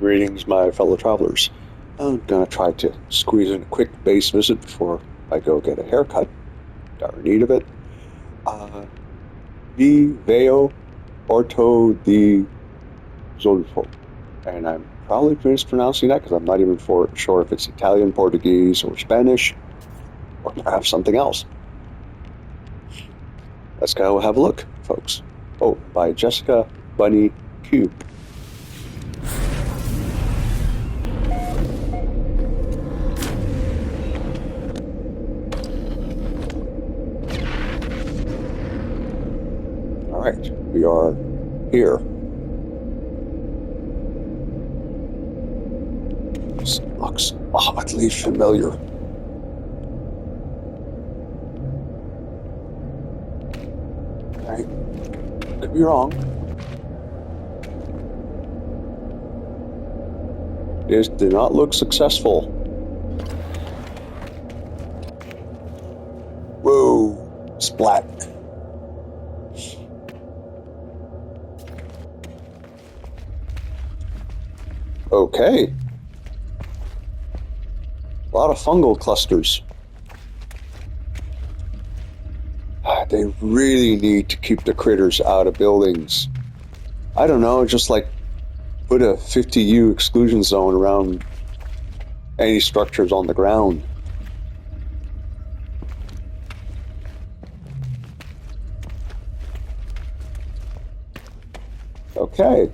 Greetings, my fellow travelers. I'm gonna try to squeeze in a quick base visit before I go get a haircut. Dire need of it. Vivaio Orto di Zolfo. And I'm probably mispronouncing that because I'm not even sure if it's Italian, Portuguese, or Spanish, or perhaps something else. Let's go have a look, folks. Oh, by Jessica Bunny Cube. Alright, we are here. This looks oddly familiar. Right? Could be wrong. This did not look successful. Whoa! Splat. Okay. A lot of fungal clusters. They really need to keep the critters out of buildings. I don't know, just like put a 50U exclusion zone around any structures on the ground. Okay.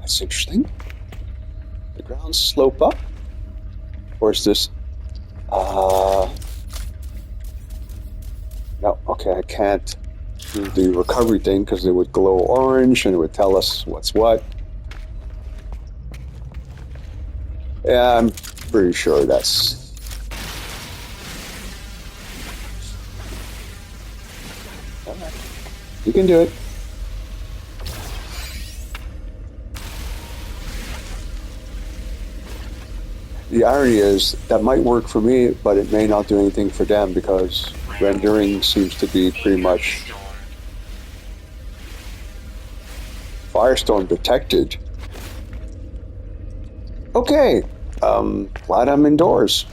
That's interesting. The grounds slope up. Or is this... No, okay, I can't do the recovery thing because it would glow orange and it would tell us what's what. Yeah, I'm pretty sure that's... Alright. You can do it. The irony is that might work for me, but it may not do anything for them because rendering seems to be pretty much firestorm detected. Okay, glad I'm indoors.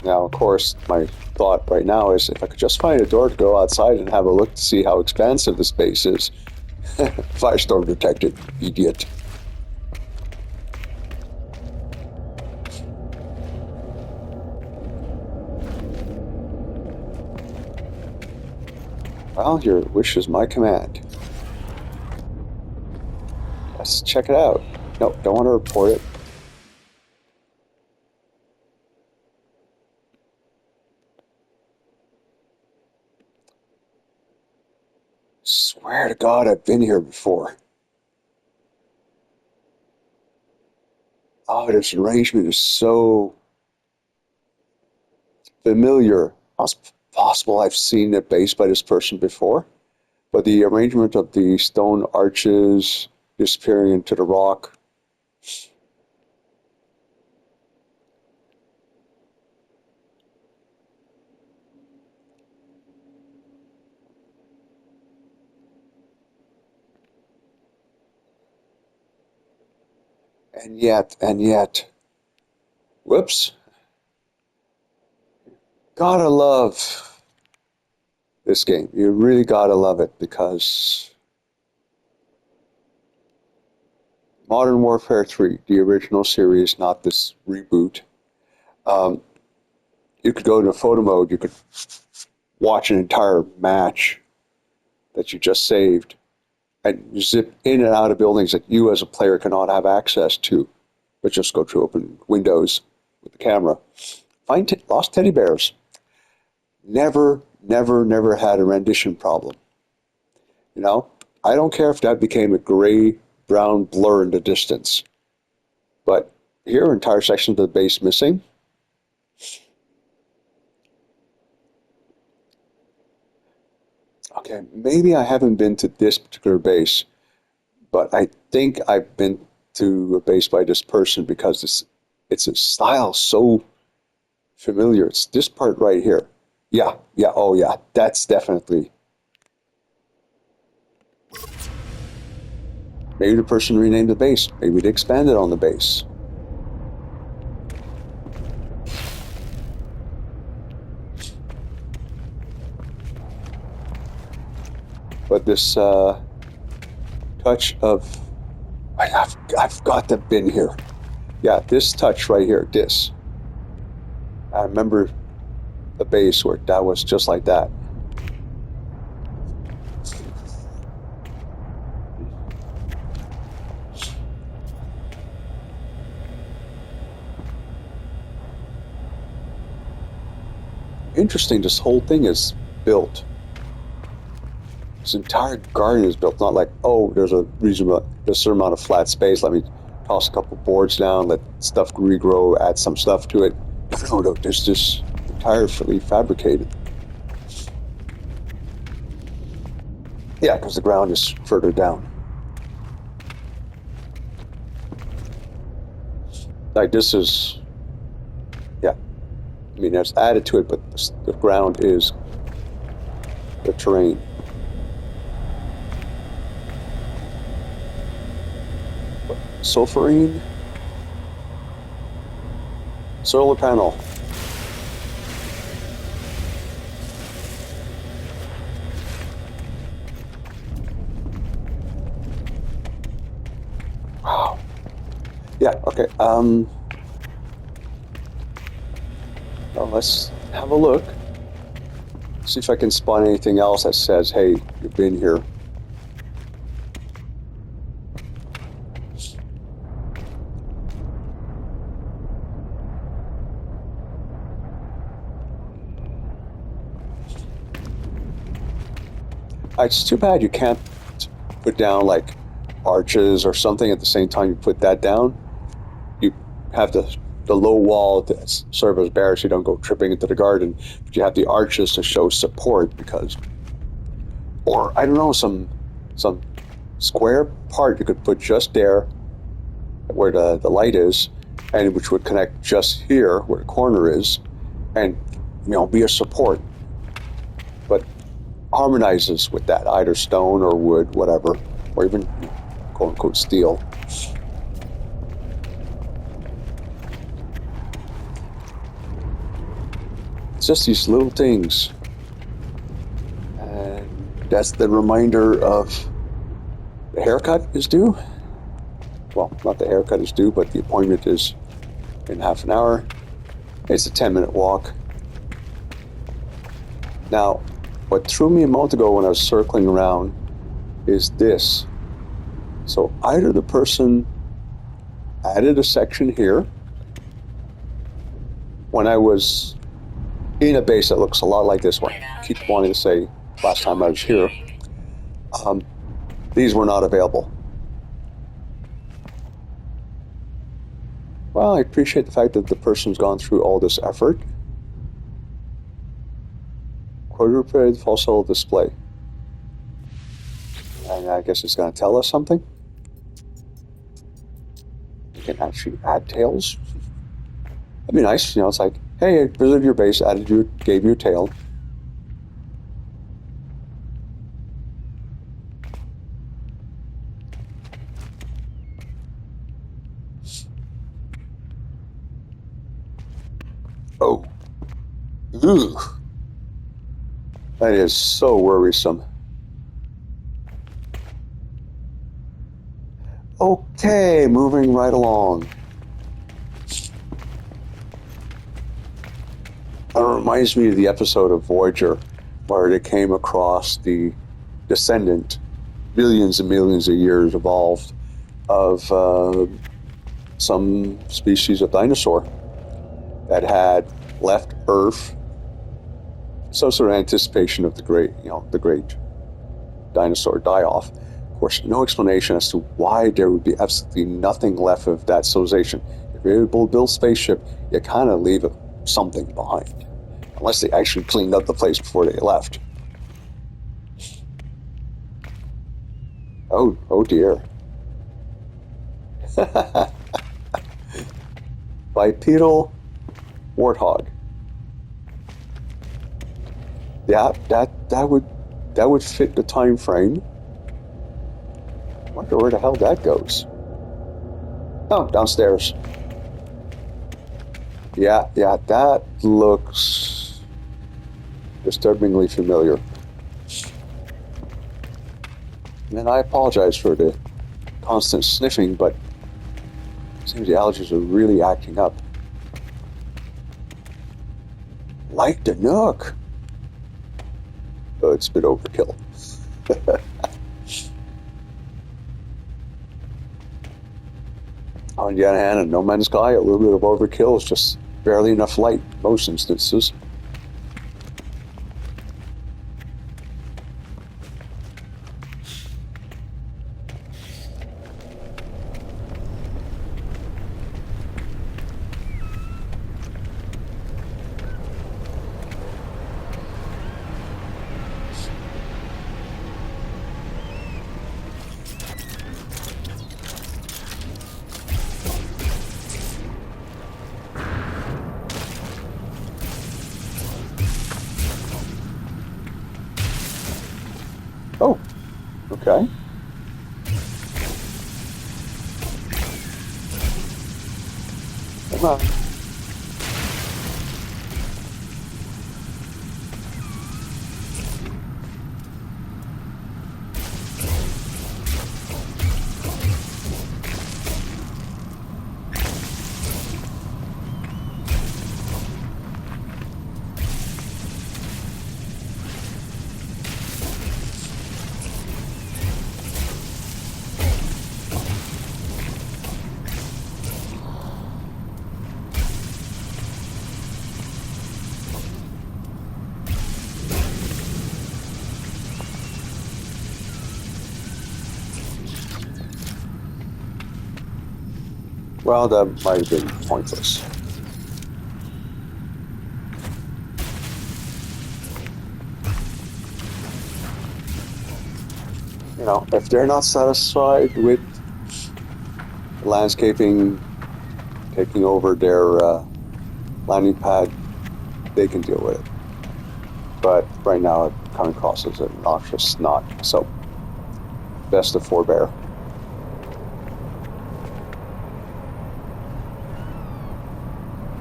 Now, of course, my thought right now is if I could just find a door to go outside and have a look to see how expansive the space is. Firestorm detected, idiot. Well, your wish is my command. Let's check it out. Nope, don't want to report it. Swear to God, I've been here before. Oh, this arrangement is so familiar. It's possible I've seen a base by this person before, but the arrangement of the stone arches disappearing into the rock. And yet, whoops. Gotta love this game. You really gotta love it because Modern Warfare 3, the original series, not this reboot, you could go into photo mode, you could watch an entire match that you just saved and zip in and out of buildings that you as a player cannot have access to, but just go to open windows with the camera. Find lost teddy bears. Never had a rendition problem. You know, I don't care if that became a gray-brown blur in the distance, but here are entire sections of the base missing. Okay, maybe I haven't been to this particular base, but I think I've been to a base by this person because it's a style so familiar. It's this part right here. Yeah, yeah, oh yeah, that's definitely. Maybe the person renamed the base. Maybe they expanded on the base. But this touch of, I've got to have been here. Yeah, this touch right here, this. I remember the base where that was just like that. Interesting, this whole thing is built. This entire garden is built, not like, oh, there's a certain amount of flat space, let me toss a couple boards down, let stuff regrow, add some stuff to it. No, there's this entirely fabricated. Yeah, because the ground is further down. Like this is, yeah, I mean, there's added to it, but the ground is the terrain. Sulfurine? Solar panel. Wow. Yeah, okay. Well, let's have a look. See if I can spawn anything else that says, hey, you've been here. It's too bad you can't put down like arches or something at the same time you put that down. You have the low wall that serve as barriers so you don't go tripping into the garden, but you have the arches to show support because, or I don't know, some square part you could put just there where the light is, and which would connect just here where the corner is, and be a support. But harmonizes with that, either stone or wood, whatever, or even quote-unquote steel. It's just these little things. And that's the reminder of the haircut is due. Well, not the haircut is due, but the appointment is in half an hour. It's a 10-minute walk. Now, what threw me a moment ago when I was circling around is this. So either the person added a section here when I was in a base that looks a lot like this one. I keep wanting to say last time I was here, these were not available. Well, I appreciate the fact that the person's gone through all this effort. Quadruped fossil display. And I guess it's going to tell us something. You can actually add tails. That'd be nice. It's like, hey, I visited your base, gave you a tail. Oh. Ugh. That is so worrisome. Okay, moving right along. It reminds me of the episode of Voyager where they came across the descendant, billions and millions of years evolved, of some species of dinosaur that had left Earth. Some sort of anticipation of the great dinosaur die-off. Of course, no explanation as to why there would be absolutely nothing left of that civilization. If you're able to build a spaceship, you kind of leave something behind. Unless they actually cleaned up the place before they left. Oh dear. Bipedal warthog. Yeah, that would fit the time frame. Wonder where the hell that goes. Oh, downstairs. Yeah, that looks disturbingly familiar. And I apologize for the constant sniffing, but it seems the allergies are really acting up. Like the Nook. Oh, it's a bit overkill. On the other hand, in No Man's Sky, a little bit of overkill is just barely enough light in most instances. Oh, okay. Come on. Well, that might have been pointless. You know, if they're not satisfied with landscaping taking over their landing pad, they can deal with it. But right now it kind of crosses an obnoxious snot, so best to forbear.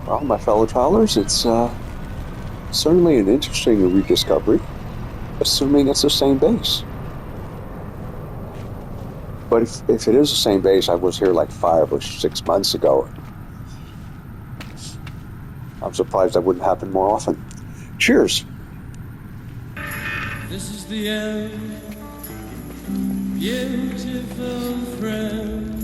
Well, my fellow travelers, it's certainly an interesting rediscovery, assuming it's the same base. But if it is the same base, I was here like 5 or 6 months ago. I'm surprised that wouldn't happen more often. Cheers. This is the end, beautiful friend.